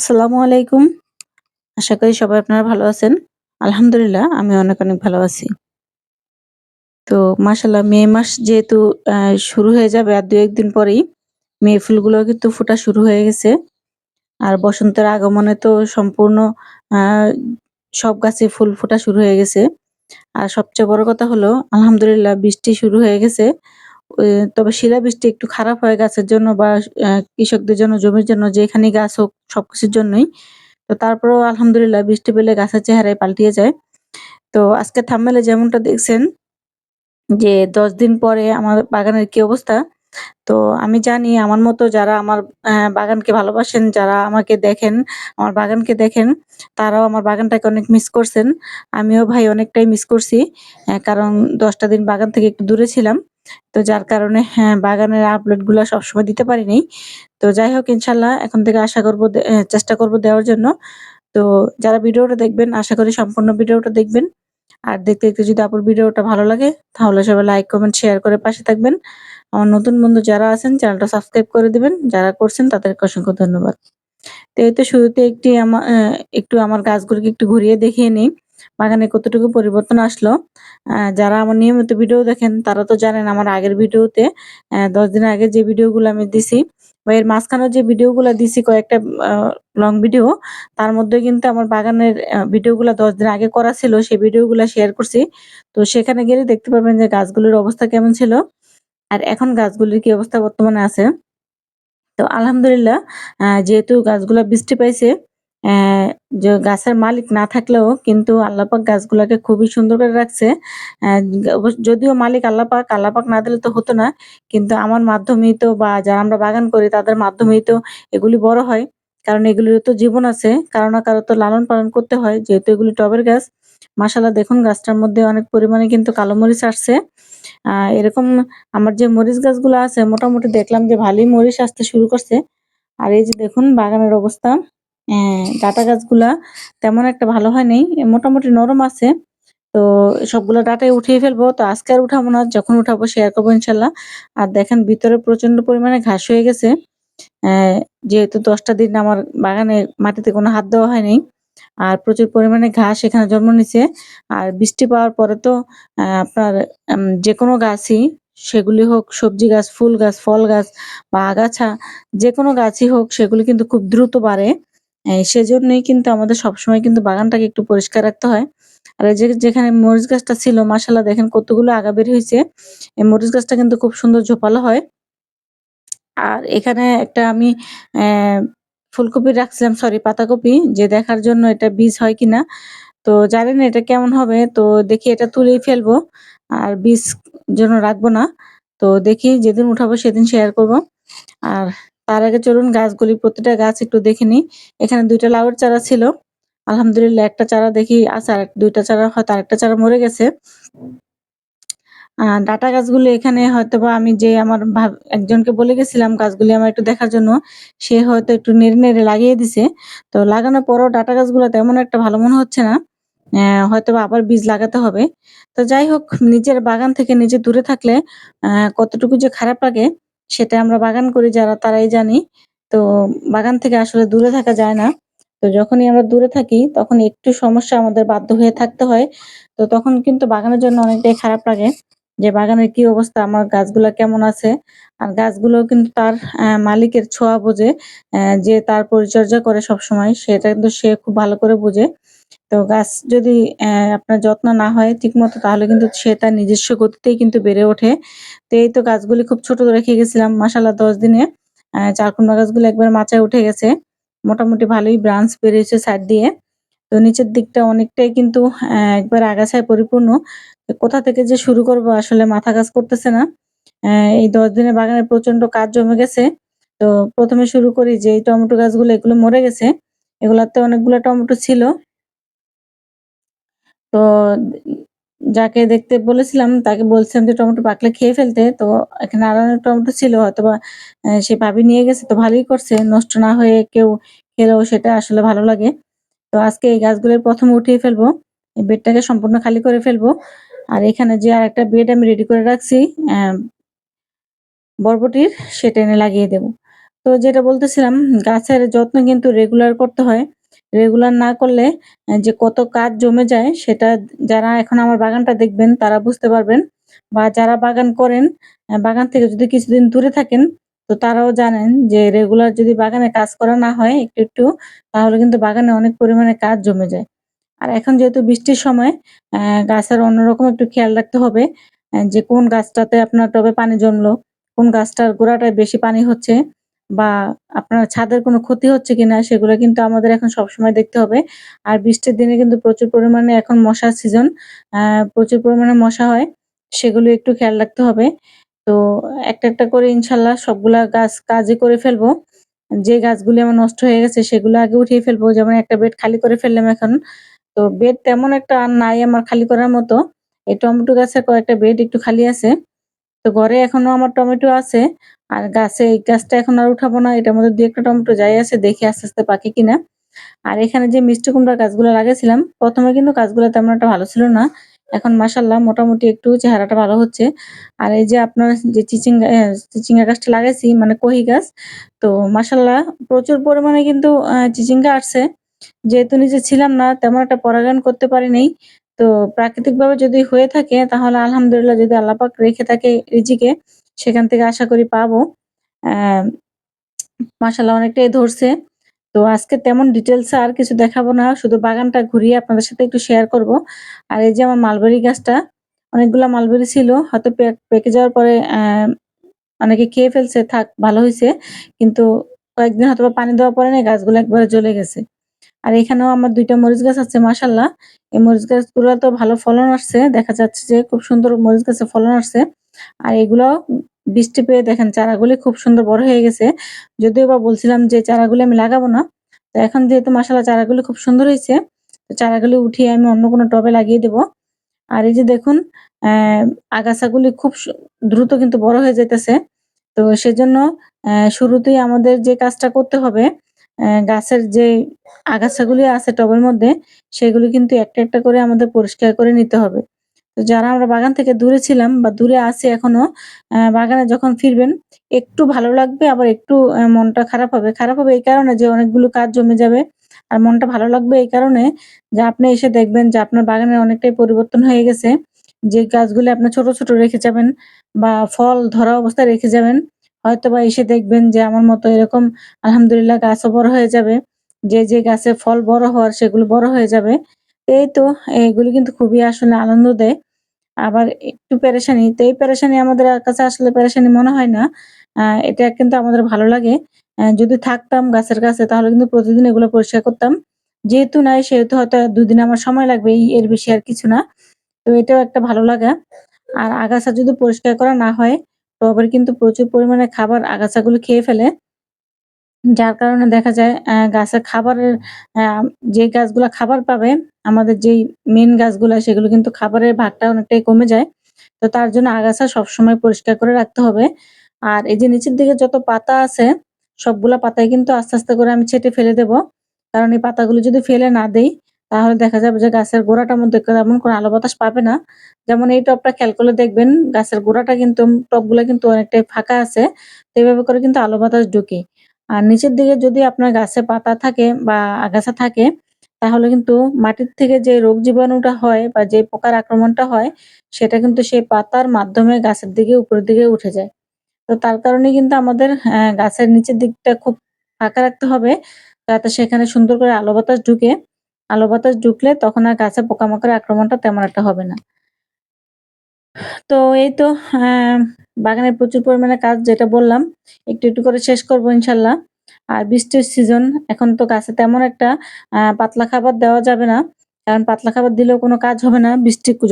আসসালামু আলাইকুম। আশা করি সবাই আপনারা ভালো আছেন। আলহামদুলিল্লাহ আমি অনেক ভালো আছি। তো মাশাআল্লাহ মে মাস যেহেতু আ শুরু হয়ে যাবে আর ২-১ দিন পরেই মে ফুলগুলো কিন্তু ফোটা শুরু হয়ে গেছে। আর বসন্তের আগমনে তো সম্পূর্ণ আ সব গাছে ফুল ফোটা শুরু হয়ে গেছে। আর সবচেয়ে বড় কথা হলো আলহামদুলিল্লাহ বৃষ্টি শুরু হয়ে গেছে। তবে শিলাবৃষ্টি একটু খারাপ হয় গাছের জন্য বা কৃষকদের জন্য, জমির জন্য যেখানেই গাছ হোক সবকিছুর জন্যই। তো তারপরেও আলহামদুলিল্লাহ বৃষ্টি পেলে গাছের চেহারাই পাল্টিয়ে যায়। তো আজকে থাম্বনেইলে যেমনটা দেখছেন যে ১০ দিন পরে আমার বাগানের কি অবস্থা। তো আমি জানি আমার মতো যারা আমার বাগানকে ভালোবাসেন, যারা আমাকে দেখেন, আমার বাগানকে দেখেন, তারাও আমার বাগানটাকে অনেক মিস করছেন। আমিও ভাই অনেকটাই মিস করছি। কারণ ১০ টা দিন বাগান থেকে একটু দূরে ছিলাম। তো যার কারণে বাগানের আপডেট গুলা সবসময় দিতে পারি নাই। তো যাই হোক ইনশাআল্লাহ এখন থেকে আশা করব চেষ্টা করব দেওয়ার জন্য। তো যারা ভিডিওটা দেখবেন আশা করি সম্পূর্ণ ভিডিওটা দেখবেন। আর দেখতে যদি আপুর ভিডিওটা ভালো লাগে তাহলে সবাই লাইক, কমেন্ট, শেয়ার করে পাশে থাকবেন। আমার নতুন বন্ধু যারা আছেন চ্যানেলটা সাবস্ক্রাইব করে দিবেন। যারা করছেন তাদেরকে অসংখ্য ধন্যবাদ। তো এই তো শুরুতে একটু আমার গাছগুলোকে একটু ঘুরিয়ে দেখিয়ে নেই। বাগানে কতটুকু পরিবর্তন আসলো। যারা আমার নিয়মিত ভিডিও দেখেন তারা তো জানেন আমার আগের ভিডিওতে ১০ দিন আগে যে ভিডিওগুলো আমি দিছি বা এর মাঝখানেও যে ভিডিওগুলা দিছি কয়েকটা আ লং ভিডিও তার মধ্যে কিন্তু আমার বাগানের ভিডিওগুলা ১০ দিন আগে করা ছিল সেই ভিডিওগুলা শেয়ার করছি। তো সেখানে গেলে দেখতে পারবেন যে গাছগুলোর অবস্থা কেমন ছিল। আর এখন গাছগুলির কি অবস্থা বর্তমানে আছে। তো আলহামদুলিল্লাহ যেহেতু গাছগুলা বৃষ্টি পাইছে, অ্যা যে গাছের মালিক না থাকলেও কিন্তু আল্লাহ পাক গাছগুলাকে খুবই সুন্দর করে রাখছে। যদিও মালিক আল্লাহ পাক না দিলে তো হতো না। কিন্তু আমার মাধ্যমেই তো বা যারা আমরা বাগান করি তাদের মাধ্যমেই তো এগুলি বড় হয়। কারণ এগুলিরও তো জীবন আছে। কারো না কারো তো লালন-পালন করতে হয়। যেহেতু এগুলি টবের গাছ। মাশাআল্লাহ দেখুন গাছটার মধ্যে অনেক পরিমাণে কিন্তু কালো মরিচ আসছে। এরকম আমার যে মরিচ গাছগুলো আছে মোটামুটি দেখলাম যে ভালোই মরিচ আসতে শুরু করছে। আর এই যে দেখুন বাগানের অবস্থা। ডাটা গাছগুলা তেমন একটা ভালো হয় নাই। মোটামুটি নরম আছে। তো সবগুলো ডাঁটাই উঠিয়ে ফেলবো। তো আজকে আর উঠাবো না। যখন উঠাবো শেয়ার করবো ইনশাআল্লাহ। আর দেখেন ভিতরে প্রচন্ড পরিমাণে ঘাস হয়ে গেছে। অ্যা যেহেতু ১০ টা দিন আমার বাগানে মাটিতে কোনো হাত দেওয়া হয় নাই। আর প্রচুর পরিমাণে ঘাস এখানে জন্ম নিছে। আর বৃষ্টি পাওয়ার পরে তো আপনার যেকোনো গাছই সেগুলি হোক সবজি গাছ, ফুল গাছ, ফল গাছ বা আগাছা যেকোনো গাছই হোক সেগুলি কিন্তু খুব দ্রুত বাড়ে। সেজন্যই কিন্তু আমাদের সবসময় কিন্তু বাগানটাকে একটু পরিষ্কার রাখতে হয়। আর এই যে যেখানে মরিচ গাছটা ছিল মাশাআল্লাহ দেখেন কতগুলো আগা বের হইছে। এই মরিচ গাছটা কিন্তু খুব সুন্দর ঝোপালো হয়। আর এখানে একটা আমি অ্যা ফুলকপি রাখছিলাম সরি পাতাকপি যে দেখার জন্য এটা বীজ হয় কিনা। তো জানি না এটা কেমন হবে। তো দেখি এটা তুলেই ফেলবো। আর বীজ জন্য রাখবো না। তো দেখি যেদিন উঠাবো সেদিন শেয়ার করব। আর তার আগে চলুন গাছগুলি প্রতিটা গাছ একটু দেখে নিই। এখানে ২ টা লাউয়ের চারা ছিল। আলহামদুলিল্লাহ একটা চারা দেখি আছে আর ২ টা চারা হয়তো আরেকটা চারা মরে গেছে। ডাটা গাছগুলো এখানে হয়তোবা আমি যে আমার একজনকে বলে গেছিলাম গাছগুলি আমার একটু দেখার জন্য, সে হয়তো একটু নেড়ে লাগিয়ে দিছে। তো লাগানোর পরেও ডাটা গাছগুলো তেমন একটা ভালো মনে হচ্ছে না। হয়তোবা আবার বীজ লাগাতে হবে। তো যাই হোক নিজের বাগান থেকে নিজে দূরে থাকলে কতটুকু যে খারাপ লাগে সেটা আমরা বাগান করি যারা তারাই জানি। তো বাগান থেকে আসলে দূরে থাকা যায় না। তো যখনই আমরা দূরে থাকি তখন একটু সমস্যা আমাদের বাধ্য হয়ে থাকতে হয়। তো তখন কিন্তু বাগানের জন্য অনেকটাই খারাপ লাগে। যে বাগানের কি অবস্থা, আমার গাছগুলা কেমন আছে? আর গাছগুলোও কিন্তু তার মালিকের ছোঁয়া বোঝে। যে তার পরিচর্যা করে সবসময় সেটা কিন্তু সে খুব ভালো করে বোঝে। তো গাছ যদি আপনার যত্ন না হয় ঠিকমতো তাহলে কিন্তু সে তার নিজস্ব গতিতেই কিন্তু বেড়ে ওঠে। তো এই তো গাছগুলি খুব ছোট রেখে গেছিলাম মাশাআল্লাহ ১০ দিনে চালকুমড়া গাছগুলো একবারে মাচায় উঠে গেছে। মোটামুটি ভালোই ব্রাঞ্চ বেরিয়েছে সাইড দিয়ে। তো নিচের দিকটা অনেকটাই কিন্তু একবার আগাছায় পরিপূর্ণ। তো কোথা থেকে যে শুরু করব আসলে মাথা কাজ করতেছে না। এই ১০ দিনে বাগানে প্রচন্ড কাজ জমে গেছে। তো ১ম এ শুরু করি যে এই টমেটো গাছগুলো এগুলো মরে গেছে। এগুলাতে অনেকগুলা টমেটো ছিল। তো যাকে দেখতে বলেছিলাম তাকে বলছিলাম যে টমেটো পাকলে খেয়ে ফেলতে। তো এখানে আরো অনেক টমেটো ছিল হয়তোবা সে ভাবি নিয়ে গেছে তো ভালোই করছে। নষ্ট না হয়ে কেউ খেলেও সেটা আসলে ভালো লাগে। তো আজকে এই গাছগুলোর ১ম এ উঠিয়ে ফেলবো। এই বেডটাকে সম্পূর্ণ খালি করে ফেলবো। আর এখানে যে আরেকটা বেড আমি রেডি করে রাখছি বরবটির সেটা এনে লাগিয়ে দেব। তো যেটা বলতেছিলাম, গাছের যত্ন কিন্তু রেগুলার করতে হয়। রেগুলার না করলে যে কত কাজ জমে যায় সেটা যারা এখন আমার বাগানটা দেখবেন তারা বুঝতে পারবেন। বা যারা বাগান করেন, বাগান থেকে যদি কিছুদিন দূরে থাকেন তো তারাও জানেন যে রেগুলার যদি বাগানে কাজ করা না হয় একটু, তাহলে কিন্তু বাগানে অনেক পরিমাণে কাজ জমে যায়। আর এখন যেহেতু বৃষ্টির সময় গাছের অন্যরকম একটু খেয়াল রাখতে হবে যে কোন গাছটাতে আপনার টবে পানি জমলো, কোন গাছটার গোড়াটায় বেশি পানি হচ্ছে বা আপনার ছাদের কোনো ক্ষতি হচ্ছে কিনা সেগুলো কিন্তু আমাদের এখন সবসময় দেখতে হবে। আর বৃষ্টির দিনে কিন্তু প্রচুর পরিমাণে এখন মশার সিজন, আ প্রচুর পরিমাণে মশা হয়। সেগুলো একটু খেয়াল রাখতে হবে। তো একটা করে ইনশাআল্লাহ সবগুলা গাছ কাজই করে ফেলবো। যে গাছগুলি আমার নষ্ট হয়ে গেছে সেগুলো আগে উঠিয়ে ফেলবো। যেমন একটা বেড খালি করে ফেললাম এখন। তো বেড তেমন একটা আর নাই আমার খালি করার মতো। এই টমেটো গাছের কয়েকটা বেড একটু খালি আছে। তো ঘরে এখনো আমার টমেটো আছে। আর গাছে এই গাছটা এখন আর উঠাবো না। এটার মধ্যে ২-১ টা টমেটো যাই আছে দেখি আস্তে, আস্তে পাকে কিনা। আর এখানে যে মিষ্টি কুমড়ার গাছগুলো লাগিয়েছিলাম, ১ম এ কিন্তু গাছগুলো তেমন একটা ভালো ছিল না। এখন মাশাআল্লাহ মোটামুটি একটু চেহারাটা ভালো হচ্ছে। আর এই যে আপনার যে চিচিঙ্গা গাছটা লাগাইছি মানে কহি গাছ। তো মাশাআল্লাহ প্রচুর পরিমাণে কিন্তু চিচিঙ্গা আসছে। যেহেতু নিজে ছিলাম না তেমন একটা পরাগায়ন করতে পারি নাই। তো প্রাকৃতিকভাবে যদি হয়ে থাকে তাহলে আলহামদুলিল্লাহ, যদি আল্লাহ পাক রেখে থাকে রিজিকে সেখান থেকে আশা করি পাবো। অ্যা মাশাআল্লাহ অনেকটাই ধরছে। তো আজকে তেমন ডিটেইলস এ আর কিছু দেখাবো না। শুধু বাগানটা ঘুরিয়ে আপনাদের সাথে একটু শেয়ার করব। আর এই যে আমার মালবেরি গাছটা, অনেকগুলা মালবেরি ছিল। হয়তো পেকে যাওয়ার পরে অনেকে খেয়ে ফেলছে, থাক ভালো হইছে। কিন্তু কয়েকদিন হয়তোবা পানি দেওয়ার পরে না গাছগুলো একবারে জ্বলে গেছে। আর এখানেও আমার ২ টা মরিচ গাছ আছে মাশাআল্লাহ। এই মরিচ গাছগুলো তো ভালো ফলন আসছে। দেখা যাচ্ছে যে খুব সুন্দর মরিচ গাছে ফলন আসছে। আর এগুলো বৃষ্টি পেয়ে দেখেন চারাগুলি খুব সুন্দর বড় হয়ে গেছে। যদিও বা বলছিলাম যে চারাগুলি আমি লাগাবো না। তো এখন যেহেতু মাশাআল্লাহ চারাগুলি খুব সুন্দর হইছে, তো চারাগুলি উঠিয়ে আমি অন্য কোনো টবে লাগিয়ে দেব। আর এই যে দেখুন অ্যা আগাছাগুলি খুব দ্রুত কিন্তু বড় হয়ে যাইতেছে। তো সেজন্য শুরুতেই আমাদের যে কাজটা করতে হবে, গাছের যে আগাছাগুলি আছে টবের মধ্যে, সেগুলি কিন্তু একটা করে আমাদের পরিষ্কার করে নিতে হবে। তো যারা আমরা বাগান থেকে দূরে ছিলাম বা দূরে আছি এখনো, বাগানে যখন ফিরবেন একটু ভালো লাগবে আবার একটু মনটা খারাপ হবে। খারাপ হবে এই কারণে যে অনেকগুলো কাজ জমে যাবে। আর মনটা ভালো লাগবে এই কারণে যে আপনি এসে দেখবেন যে আপনার বাগানের অনেকটাই পরিবর্তন হয়ে গেছে। যে গাছগুলো আপনার ছোট, ছোট রেখে যাবেন বা ফল ধরা অবস্থায় রেখে যাবেন, হয়তোবা এসে দেখবেন যে আমার মতো এরকম আলহামদুলিল্লাহ গাছও বড় হয়ে যাবে। যে গাছে ফল বড় হওয়ার সেগুলো বড় হয়ে যাবে। এই তো এগুলি কিন্তু খুবই আসলে আনন্দ দেয়। আবার একটু পেরেশানি, তো এই পেরেশানি আমাদের কাছে আসলে পেরেশানি মনে হয় না। এটা কিন্তু আমাদের ভালো লাগে। যদি থাকতাম গাছের কাছে তাহলে কিন্তু প্রতিদিন এগুলো পরিষ্কার করতাম। যেহেতু নাই সেহেতু হয়তো ২ দিন আমার সময় লাগবে এর বেশি আর কিছু না। তো এটাও একটা ভালো লাগা। আর আগাছা যদি পরিষ্কার করা না হয়, টবের কিন্তু প্রচুর পরিমাণে খাবার আগাছাগুলো খেয়ে ফেলে। যার কারণে দেখা যায় গাছের খাবারের অ্যা যে গাছগুলা খাবার পাবে, আমাদের যেই মেইন গাছগুলা সেগুলো কিন্তু খাবারের ভাগটা অনেকটাই কমে যায়। তো তার জন্য আগাছা সবসময় পরিষ্কার করে রাখতে হবে। আর এই যে নিচের দিকে যত পাতা আছে, সবগুলা পাতাই কিন্তু আস্তে, আস্তে করে আমি ছেঁটে ফেলে দেব। কারণ এই পাতাগুলো যদি ফেলে না দেই, তাহলে দেখা যাবে যে গাছের গোড়াটার মধ্যে তেমন কোনো আলো বাতাস পাবে না। যেমন এই টবটা খেয়াল করলে দেখবেন গাছের গোড়াটা কিন্তু টবগুলা কিন্তু অনেকটাই ফাঁকা আছে। তো এভাবে করে কিন্তু আলো বাতাস ঢুকে। আর নিচের দিকে যদি আপনার গাছে পাতা থাকে বা আগাছা থাকে, তাহলে কিন্তু মাটির থেকে যে রোগ জীবাণুটা হয় বা যে পোকার আক্রমণটা হয়, সেটা কিন্তু সেই পাতার মাধ্যমে গাছের দিকে উপরের দিকে উঠে যায়। তো তার কারণে কিন্তু আমাদের গাছের নিচের দিকটা খুব ফাঁকা রাখতে হবে। যাতে সেখানে সুন্দর করে আলো বাতাস ঢুকে। আলো বাতাস ঢুকলে তখন আর গাছে পোকামাকড়ের আক্রমণটা তেমন একটা হবে না। তো এই তো বাগানে প্রচুর পরিমাণে কাজ যেটা বললাম, একটু করে শেষ করব ইনশাআল্লাহ। আর বৃষ্টির সিজন, এখন তো গাছে তেমন একটা পাতলা খাবার দেওয়া যাবে না। কারণ পাতলা খাবার দিলেও কোনো কাজ হবে না।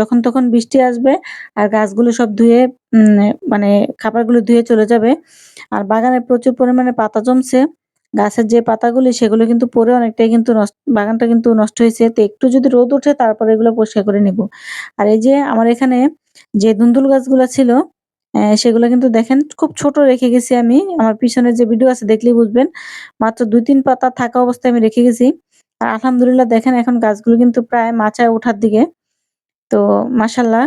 যখন তখন বৃষ্টি আসবে আর গাছগুলো সব ধুয়ে মানে খাবারগুলো ধুয়ে চলে যাবে। আর বাগানে প্রচুর পরিমাণে পাতা জমছে। গাছের যে পাতাগুলি সেগুলো কিন্তু পড়ে অনেকটাই কিন্তু বাগানটা কিন্তু নষ্ট হয়েছে। তো একটু যদি রোদ ওঠে তারপরে এগুলো পরিষ্কার করে নিব। আর এই যে আমার এখানে যে ধুন্দুল গাছগুলা ছিল, সেগুলা কিন্তু দেখেন খুব ছোট রেখে গেছি আমি। আমার পিছনে যে ভিডিও আছে দেখলেই বুঝবেন। মাত্র ২-৩ পাতা থাকা অবস্থায় আমি রেখে গেছি। আর আলহামদুলিল্লাহ দেখেন এখন গাছগুলো কিন্তু প্রায় মাচায় ওঠার দিকে। তো মাশাআল্লাহ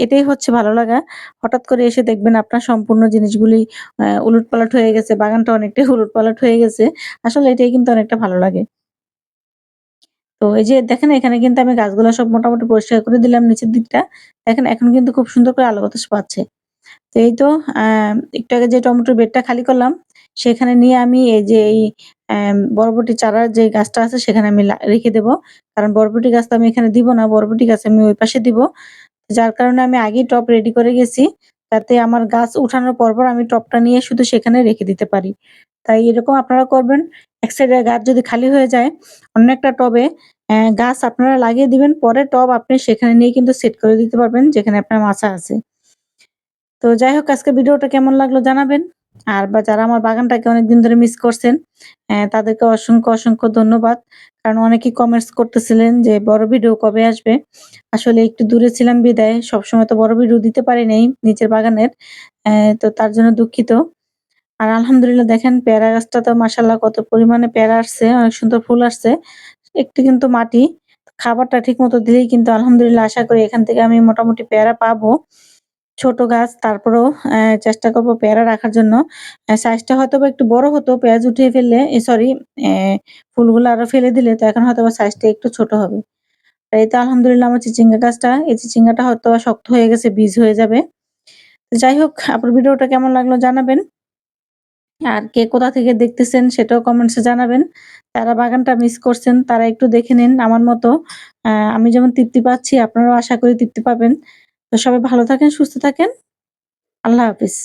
এটাই হচ্ছে ভালো লাগা। হঠাৎ করে এসে দেখবেন আপনার সম্পূর্ণ জিনিসগুলি উলটপালট হয়ে গেছে। বাগানটা অনেকটাই উলটপালট হয়ে গেছে। আসলে এটাই কিন্তু অনেকটা ভালো লাগে। তো এই যে দেখেন এখানে কিন্তু আমি গাছগুলা সব মোটামুটি পরিষ্কার করে দিলাম নিচের দিকটা। দেখেন এখন কিন্তু খুব সুন্দর করে আলো বাতাস পাচ্ছে। তো এই তো আ একটু আগে যে টমেটোর বেডটা খালি করলাম, সেখানে নিয়ে আমি এই যে এই বরবটি চারার যে গাছটা আছে সেখানে আমি রেখে দেব। কারণ বরবটি গাছ তো আমি এখানে দিব না। বরবটি গাছ আমি ওই পাশে দিব। যার কারণে আমি আগেই টব রেডি করে গেছি। যাতে আমার গাছ উঠানোর পরপর আমি টবটা নিয়ে শুধু সেখানে রেখে দিতে পারি। তাই এরকম আপনারা করবেন। এক সাইডের গাছ যদি খালি হয়ে যায়, অন্য একটা টবে গাছ আপনারা লাগিয়ে দিবেন। পরে টব আপনি সেখানে নিয়ে কিন্তু সেট করে দিতে পারবেন যেখানে আপনার মাচা আছে। তো যাই হোক আজকের ভিডিওটা কেমন লাগলো জানাবেন। বা যারা আমার বাগানটাকে অনেকদিন ধরে মিস করছেন, তাদেরকে অসংখ্য ধন্যবাদ। কারণ অনেকেই কমেন্টস করতেছিলেন যে বড় ভিডিও কবে আসবে? আসলে একটু দূরে ছিলাম বিদায় সবসময় তো বড় ভিডিও দিতে পারি নাই নিচের বাগানের। তো তার জন্য দুঃখিত। আর আলহামদুলিল্লাহ দেখেন পেয়ারা গাছটা তো মাশাআল্লাহ কত পরিমাণে পেয়ারা আসছে, অনেক সুন্দর ফুল আসছে। একটু কিন্তু মাটি, খাবারটা ঠিকমতো দিলেই কিন্তু আলহামদুলিল্লাহ আশা করি এখান থেকে আমি মোটামুটি পেয়ারা পাবো। ছোট গাছ তারপরেও চেষ্টা করব পেয়ারা রাখার জন্য। সাইজটা হয়তোবা একটু বড় হতো পেঁয়াজ উঠিয়ে ফেললে সরি অ্যা ফুলগুলো আরো ফেলে দিলে তো এখন হয়তোবা সাইজটা একটু ছোট হবে। আর এই তো আলহামদুলিল্লাহ আমার চিচিঙ্গা গাছটা, এই চিচিঙ্গাটা হয়তোবা শক্ত হয়ে গেছে, বীজ হয়ে যাবে। তো যাই হোক আপনার ভিডিওটা কেমন লাগলো জানাবেন। আর কে কোথা থেকে দেখতেছেন সেটাও কমেন্টসে জানাবেন। যারা বাগানটা মিস করছেন তারা একটু দেখে নিন আমার মতো। আমি যেমন তৃপ্তি পাচ্ছি আপনারাও আশা করি তৃপ্তি পাবেন। তো সবাই ভালো থাকেন, সুস্থ থাকেন। আল্লাহ হাফেজ।